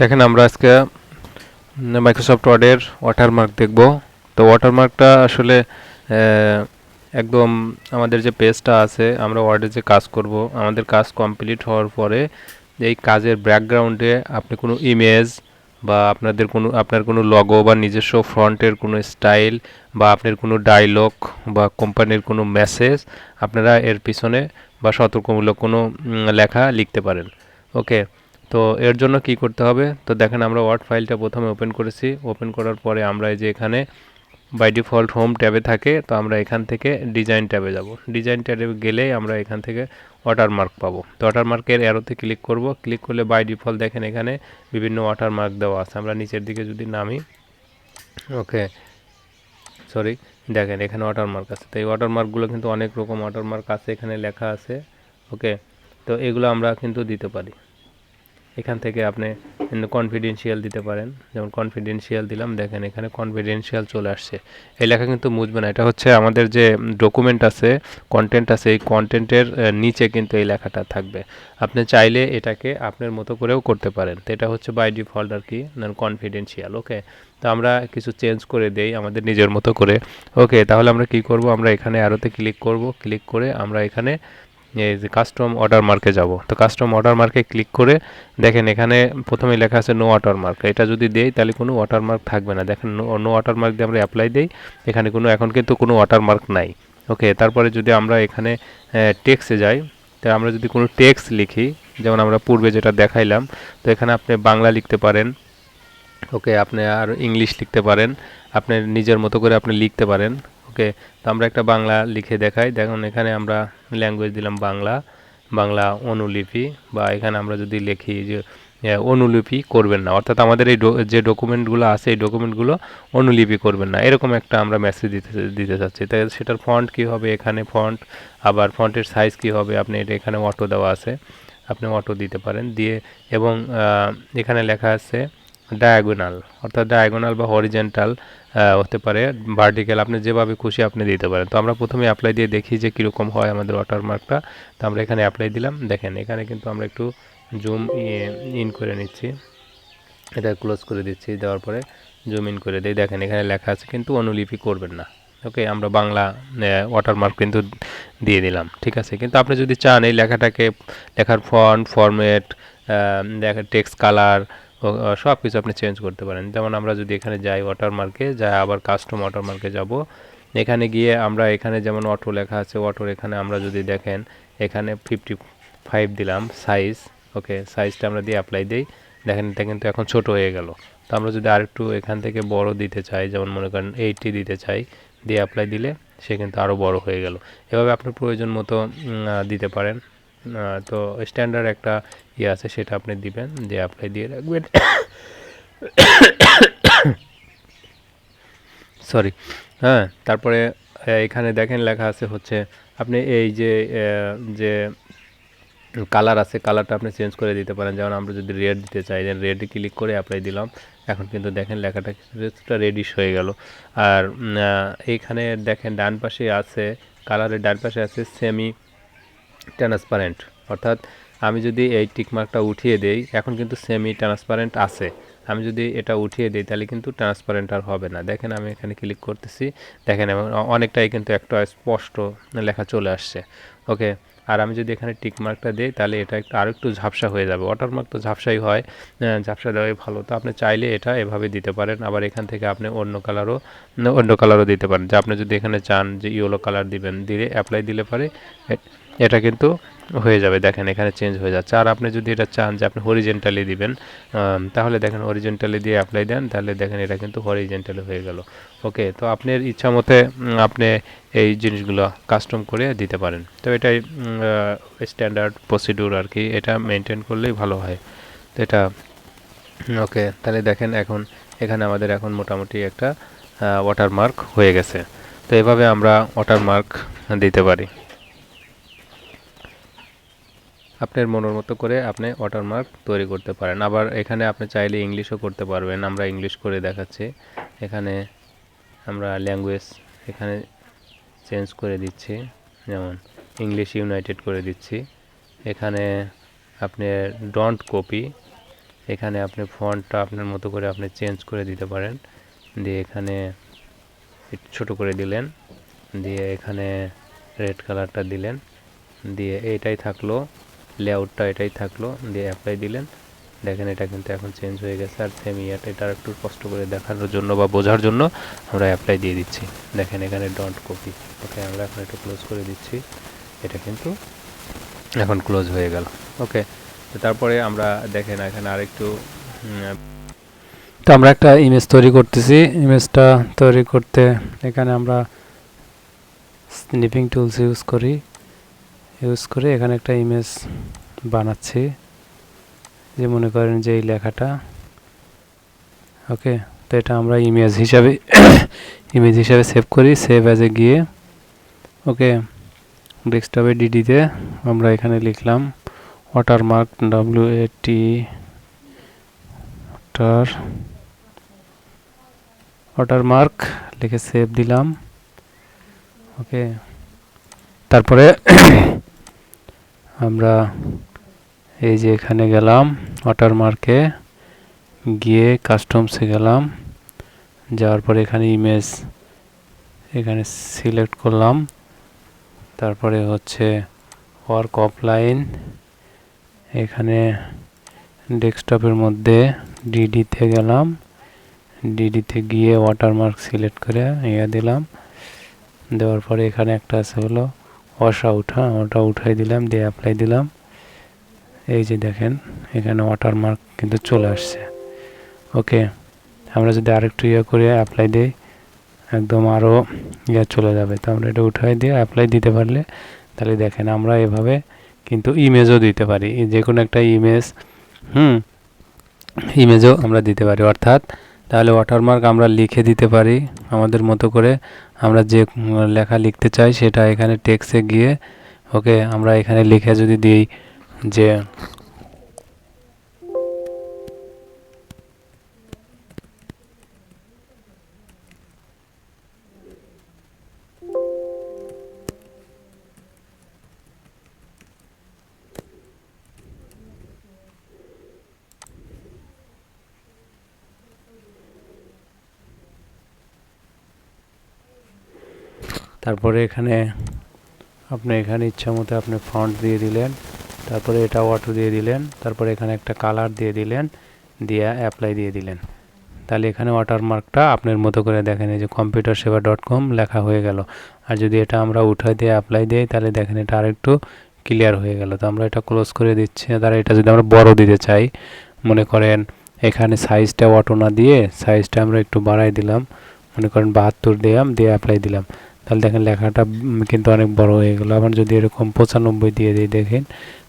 দেখেন আমরা আজকে মাইক্রোসফট ওয়ার্ডের ওয়াটারমার্ক দেখব। তো ওয়াটারমার্কটা আসলে একদম আমাদের যে পেজটা আছে, আমরা ওয়ার্ডে যে কাজ করব, আমাদের কাজ কমপ্লিট হওয়ার পরে এই কাজের ব্যাকগ্রাউন্ডে আপনি কোনো ইমেজ বা আপনার কোনো লগো বা নিজস্ব ফ্রন্টের কোনো স্টাইল বা আপনার কোনো ডায়লগ বা কোম্পানির কোনো মেসেজ আপনারা এর পিছনে বা সতর্কমূলক কোনো লেখা লিখতে পারেন। ওকে, তো এর জন্য কি করতে হবে? তো দেখেন আমরা ওয়ার্ড ফাইলটা প্রথমে ওপেন করেছি। ওপেন করার পরে আমরা এই যে এখানে বাই ডিফল্ট হোম ট্যাবে থাকে, তো আমরা এখান থেকে ডিজাইন ট্যাবে যাব। ডিজাইন ট্যাবে গেলেই আমরা এখান থেকে ওয়াটারমার্ক পাবো। তো ওয়াটারমার্কের অ্যারোতে ক্লিক করব। ক্লিক করলে বাই ডিফল্ট দেখেন এখানে বিভিন্ন ওয়াটারমার্ক দেওয়া আছে। আমরা নিচের দিকে যদি নামি, ওকে সরি, দেখেন এখানে ওয়াটারমার্ক আছে। তো এই ওয়াটারমার্কগুলো কিন্তু অনেক রকম ওয়াটারমার্ক আছে, এখানে লেখা আছে। ওকে, তো এগুলো আমরা কিন্তু দিতে পারি। এখান থেকে আপনি কনফিডেন্সিয়াল দিতে পারেন, যেমন কনফিডেন্সিয়াল দিলাম, দেখেন এখানে কনফিডেন্সিয়াল চলে আসছে। এই লেখা কিন্তু মুছবে না, এটা হচ্ছে আমাদের যে ডকুমেন্ট আছে, কন্টেন্ট আছে, এই কন্টেন্টের নিচে কিন্তু এই লেখাটা থাকবে। আপনি চাইলে এটাকে আপনার মতো করেও করতে পারেন। তো এটা হচ্ছে বাই ডিফল্ট আর কি কনফিডেন্সিয়াল। ওকে, তো আমরা কিছু চেঞ্জ করে দেই আমাদের নিজের মতো করে। ওকে, তাহলে আমরা কি করব? আমরা এখানে আরোতে ক্লিক করব। ক্লিক করে আমরা এখানে এই যে কাস্টম ওয়াটারমার্কে যাব। তো কাস্টম ওয়াটারমার্কে ক্লিক করে দেখেন এখানে প্রথমে লেখা আছে নো ওয়াটারমার্ক। এটা যদি দেই তাহলে কোনো ওয়াটারমার্ক থাকবে না। দেখেন নো ওয়াটারমার্ক দিয়ে আমরা অ্যাপ্লাই দেই, এখানে এখন কিন্তু কোনো ওয়াটারমার্ক নাই। ওকে, তারপরে যদি আমরা এখানে টেক্সটে যাই, তো আমরা যদি কোনো টেক্সট লিখি, যেমন আমরা পূর্বে যেটা দেখাইলাম, তো এখানে আপনি বাংলা লিখতে পারেন। ওকে, আপনি আর ইংলিশ লিখতে পারেন, আপনি নিজের মতো করে আপনি লিখতে পারেন। ওকে, তো আমরা একটা বাংলা লিখে দেখাই। দেখুন এখানে আমরা ল্যাঙ্গুয়েজ দিলাম বাংলা, বাংলা অনুলিপি, বা এখানে আমরা যদি লিখি যে অনুলিপি করবেন না, অর্থাৎ আমাদের এই যে ডকুমেন্টগুলো আছে এই ডকুমেন্টগুলো অনুলিপি করবেন না, এরকম একটা আমরা মেসেজ দিতে চাচ্ছি। তাই সেটার ফন্ট কী হবে, এখানে ফন্ট, আবার ফন্টের সাইজ কী হবে, আপনি এটা এখানে অটো দেওয়া আছে, আপনি অটো দিতে পারেন দিয়ে। এবং এখানে লেখা আছে ডায়াগোনাল, অর্থাৎ ডায়াগোনাল বা হরিজেন্টাল হতে পারে, ভার্টিক্যাল, আপনি যেভাবে খুশি আপনি দিতে পারেন। তো আমরা প্রথমে অ্যাপ্লাই দিয়ে দেখি যে কীরকম হয় আমাদের ওয়াটারমার্কটা। তো আমরা এখানে অ্যাপ্লাই দিলাম, দেখেন এখানে কিন্তু আমরা একটু জুম ইন করে নিচ্ছি, এটা ক্লোজ করে দিচ্ছি, দেওয়ার পরে জুম ইন করে দিই। দেখেন এখানে লেখা আছে কিন্তু অনুলিপি করবেন না। ওকে, আমরা বাংলা ওয়াটারমার্ক কিন্তু দিয়ে দিলাম, ঠিক আছে। কিন্তু আপনি যদি চান এই লেখার ফন্ট, ফরম্যাট, লেখার টেক্সট কালার সব কিছু আপনি চেঞ্জ করতে পারেন। যেমন আমরা যদি এখানে যাই ওয়াটারমার্কে, যাই আবার কাস্টম ওয়াটারমার্কে যাব, এখানে গিয়ে আমরা এখানে যেমন অটো লেখা আছে, অটোর এখানে আমরা যদি দেখেন এখানে 55 দিলাম সাইজ। ওকে, সাইজটা আমরা দিয়ে অ্যাপ্লাই দিই, দেখেন এটা কিন্তু এখন ছোট হয়ে গেল। তো আমরা যদি আরেকটু এখান থেকে বড় দিতে চাই, যেমন মনে করেন 80 দিতে চাই, দিয়ে অ্যাপ্লাই দিলে সে কিন্তু আরও বড় হয়ে গেল। এভাবে আপনার প্রয়োজন মতো দিতে পারেন। তো স্ট্যান্ডার্ড একটা আছে, সেটা আপনি দিবেন, দিয়ে অ্যাপ্লাই দিয়ে রাখবেন। সরি, হ্যাঁ, তারপরে এখানে দেখেন লেখা আছে হচ্ছে আপনি এই যে কালার আছে, কালারটা আপনি চেঞ্জ করে দিতে পারেন। যেমন আমরা যদি রেড দিতে চাই, রেডে ক্লিক করে অ্যাপ্লাই দিলাম, এখন কিন্তু দেখেন লেখাটা কিছুটা রেডিশ হয়ে গেল। আর এইখানে দেখেন ডান পাশে আছে, কালারের ডান পাশে আছে সেমি ট্রান্সপারেন্ট, অর্থাৎ আমি যদি এই টিকমার্কটা উঠিয়ে দেই, এখন কিন্তু সেমি ট্রান্সপারেন্ট আছে, আমি যদি এটা উঠিয়ে দিই তাহলে কিন্তু ট্রান্সপারেন্ট আর হবে না। দেখেন আমি এখানে ক্লিক করতেছি, দেখেন অনেকটাই কিন্তু একটা স্পষ্ট লেখা চলে আসছে। ওকে, আর আমি যদি এখানে টিকমার্কটা দিই তাহলে এটা আরও একটু ঝাপসা হয়ে যাবে। ওয়াটারমার্ক তো ঝাপসাই হয়, ঝাপসা দেওয়াই ভালো। তো আপনি চাইলে এটা এভাবে দিতে পারেন, আবার এখান থেকে আপনি অন্য কালারও দিতে পারেন। যে আপনি যদি এখানে চান যে ইয়েলো কালার দিবেন, দিলে অ্যাপ্লাই দিলে পরে এটা কিন্তু হয়ে যাবে। দেখেন এখানে চেঞ্জ হয়ে যাচ্ছে। আর আপনি যদি এটা চান যে আপনি হরিজেন্টালি দিবেন, তাহলে দেখেন হরিজেন্টালি দিয়ে অ্যাপ্লাই দেন, তাহলে দেখেন এটা কিন্তু হরিজেন্টালি হয়ে গেল। ওকে, তো আপনার ইচ্ছা মতে আপনি এই জিনিসগুলো কাস্টম করে দিতে পারেন। তো এটাই স্ট্যান্ডার্ড প্রসিডিউর আর কি, এটা মেনটেন করলেই ভালো হয়। তো এটা ওকে, তাহলে দেখেন এখন এখানে আমাদের এখন মোটামুটি একটা ওয়াটারমার্ক হয়ে গেছে। তো এভাবে আমরা ওয়াটারমার্ক দিতে পারি। আপনার মনের মতো করে আপনি ওয়াটারমার্ক তৈরি করতে পারেন। আবার এখানে আপনি চাইলে ইংলিশও করতে পারবেন, আমরা ইংলিশ করে দেখাচ্ছি। এখানে আমরা ল্যাঙ্গুয়েজ এখানে চেঞ্জ করে দিচ্ছি, যেমন ইংলিশ ইউনাইটেড করে দিচ্ছি। এখানে আপনি ডোন্ট কপি, এখানে আপনি ফন্টটা আপনার মতো করে আপনি চেঞ্জ করে দিতে পারেন। দিয়ে এখানে একটু ছোটো করে দিলেন, দিয়ে এখানে রেড কালারটা দিলেন, দিয়ে এটাই থাকলো, লেআউটটা এটাই থাকলো, দিয়ে অ্যাপ্লাই দিলেন। দেখেন এটা কিন্তু এখন চেঞ্জ হয়ে গেছে। আর সেম ইয়ারটা এটা একটু কষ্ট করে দেখানোর জন্য বা বোঝার জন্য আমরা অ্যাপ্লাই দিয়ে দিচ্ছি। দেখেন এখানে ডন্ট কপি। ওকে, আমরা এখন একটু ক্লোজ করে দিচ্ছি। এটা কিন্তু এখন ক্লোজ হয়ে গেল। ওকে, তো তারপরে আমরা দেখেন এখানে আরেকটু তো আমরা একটা ইমেজ তৈরি করতেছি। ইমেজটা তৈরি করতে এখানে আমরা স্নিপিং টুলস ইউজ করে এখানে একটা ইমেজ বানাচ্ছি। যে মনে করেন যে এই লেখাটা, ওকে, তো এটা আমরা ইমেজ হিসাবে সেভ করি। সেভ অ্যাজে গিয়ে ওকে ডেস্কটপে ডিডিতে আমরা এখানে লিখলাম ওয়াটারমার্ক, ওয়াটারমার্ক লিখে সেভ দিলাম। ওকে, তারপরে আমরা এই যে এখানে গেলাম, ওয়াটারমার্কে গিয়ে কাস্টমসে গেলাম, যাওয়ার পরে এখানে ইমেজ এখানে সিলেক্ট করলাম। তারপরে হচ্ছে ওয়ার্ক অফলাইন, এখানে ডেস্কটপের মধ্যে ডিডিতে গেলাম, ডিডিতে গিয়ে ওয়াটারমার্ক সিলেক্ট করে দিলাম। দেওয়ার পরে এখানে একটা আছে হলো ওয়াশ আউট, ওটা উঠাই দিলাম, দিয়ে অ্যাপ্লাই দিলাম। এই যে দেখেন এখানে ওয়াটারমার্ক কিন্তু চলে আসছে। ওকে, আমরা যদি আরেকটু করে অ্যাপ্লাই দিই একদম আরও চলে যাবে। তো আমরা এটা উঠাই দিয়ে অ্যাপ্লাই দিতে পারলে তাহলে দেখেন আমরা এভাবে কিন্তু ইমেজও দিতে পারি। যে কোনো একটা ইমেজও আমরা দিতে পারি। অর্থাৎ তাহলে ওয়াটারমার্ক আমরা লিখে দিতে পারি আমাদের মতো করে। আমরা যে লেখা লিখতে চাই সেটা এখানে টেক্সটে গিয়ে ওকে আমরা এখানে লিখে যদি দিই যে তারপরে এখানে আপনি এখানে ইচ্ছা মতো আপনি ফন্ট দিয়ে দিলেন, তারপরে এটা অটো দিয়ে দিলেন, তারপরে এখানে একটা কালার দিয়ে দিলেন, দিয়ে অ্যাপ্লাই দিয়ে দিলেন। তাহলে এখানে ওয়াটারমার্কটা আপনার মতো করে দেখেন এই যে computersewa.com লেখা হয়ে গেল। আর যদি এটা আমরা উঠাই দিয়ে অ্যাপ্লাই দিই তাহলে দেখেন এটা আরেকটু ক্লিয়ার হয়ে গেল। তো আমরা এটা ক্লোজ করে দিচ্ছি। তার এটা যদি আমরা বড় দিতে চাই, মনে করেন এখানে সাইজটা অটো না দিয়ে সাইজটা আমরা একটু বাড়াই দিলাম, মনে করেন 72 দিলাম, দিয়ে অ্যাপ্লাই দিলাম। তাহলে দেখেন লেখাটা কিন্তু অনেক বড় হয়ে গেল। আবার যদি এরকম 95 দিয়ে দিই দেখেন,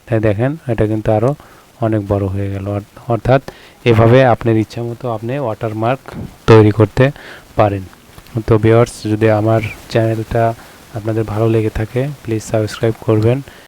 তাই দেখেন এটা কিন্তু আরও অনেক বড় হয়ে গেল। অর্থাৎ এভাবে আপনার ইচ্ছা মতো আপনি ওয়াটারমার্ক তৈরি করতে পারেন। তো ভিউয়ার্স, যদি আমার চ্যানেলটা আপনাদের ভালো লেগে থাকে প্লিজ সাবস্ক্রাইব করবেন।